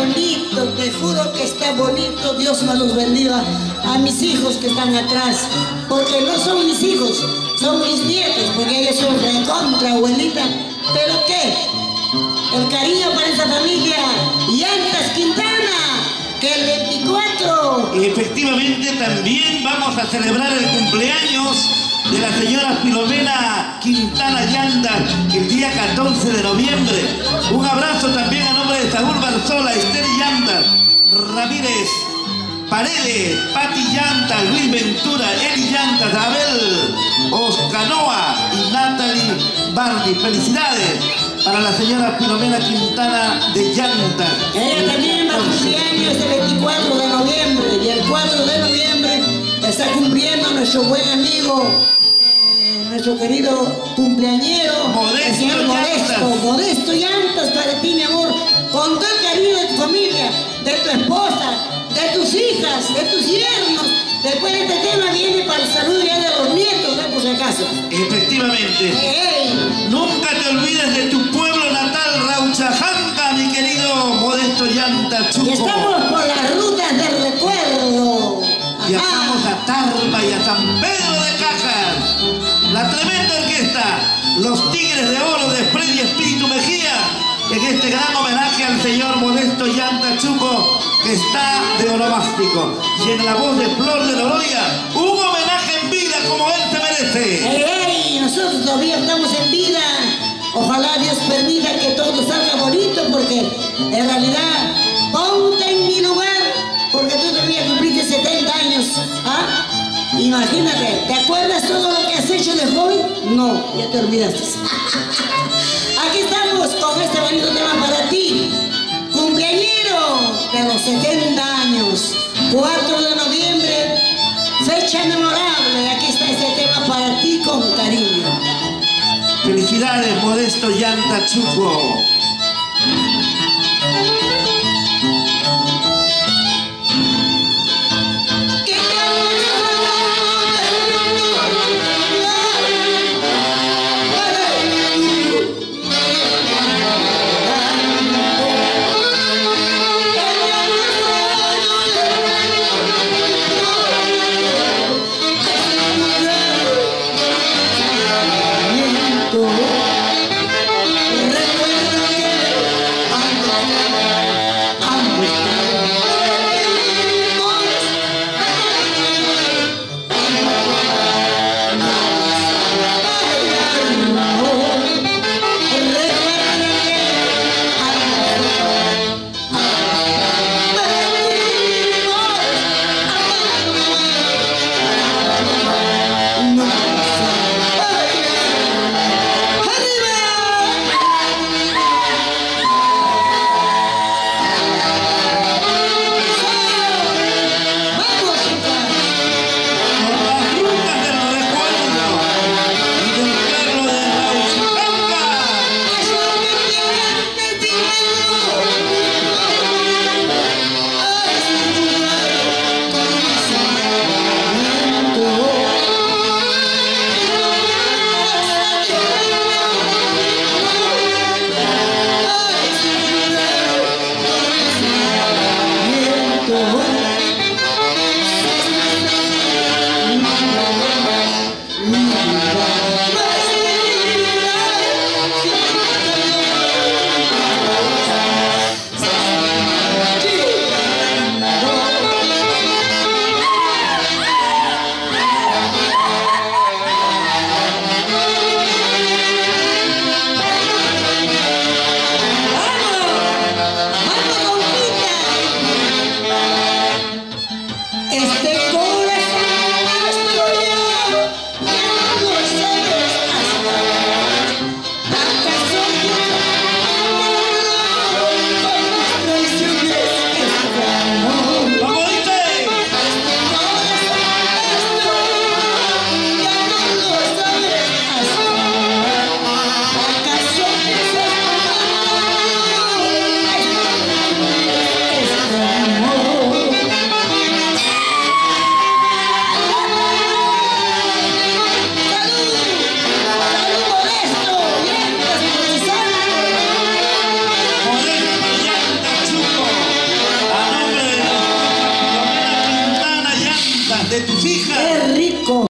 bonito, te juro que está bonito. Dios me los bendiga a mis hijos que están atrás, porque no son mis hijos, son mis nietos, porque ellos son recontra, abuelita. ¿Pero qué? El cariño para esa familia. Llantas Quintana, que el 24... Efectivamente, también vamos a celebrar el cumpleaños de la señora Filomena Quintana Llantas, el día 14 de noviembre. Un abrazo también a nombre de Saúl Barzola, Esther Llantas, Ramírez, Paredes, Pati Llantas, Luis Ventura, Eli Llantas, Abel Oscanoa y Natalie Bardi. Felicidades para la señora Filomena Quintana de Llantas. Ella también va a cumplir años el 24 de noviembre y el 4 de noviembre está cumpliendo nuestro buen amigo, nuestro querido cumpleañero, el señor Modesto Llantas, para ti, mi amor, con todo el cariño de tu familia, de tu esposa, de tus hijas, de tus yernos. Después de este tema viene para el saludo ya de los nietos, ¿no? Por si acaso. Efectivamente. Nunca te olvides de tu pueblo natal, Rauchajanca, mi querido Modesto Llantas Chuco. Y estamos por las rutas del recuerdo. Viajamos a Tarma y a San Pedro de Cajas. La tremenda orquesta, los Tigres de Oro de Freddy Espíritu Mejía, en este gran homenaje al señor Modesto Llantas Chuco, que está de onomástico. Y en la voz de Flor de Noroya, un homenaje en vida como él se merece. ¡Ey! Nosotros todavía estamos en vida. Ojalá Dios permita que todo salga bonito, porque en realidad, ponte en mi lugar, porque tú todavía cumpliste 70 años. ¿Ah? Imagínate, ¿te acuerdas todo lo que has hecho de joven? No, ya te olvidaste. Aquí estamos con este bonito tema para ti, cumpleañero de los 70 años, 4 de noviembre, fecha memorable. Aquí está este tema para ti con cariño. Felicidades, Modesto Llantas Chuco. Recuerda de tus hijas. ¡Qué rico!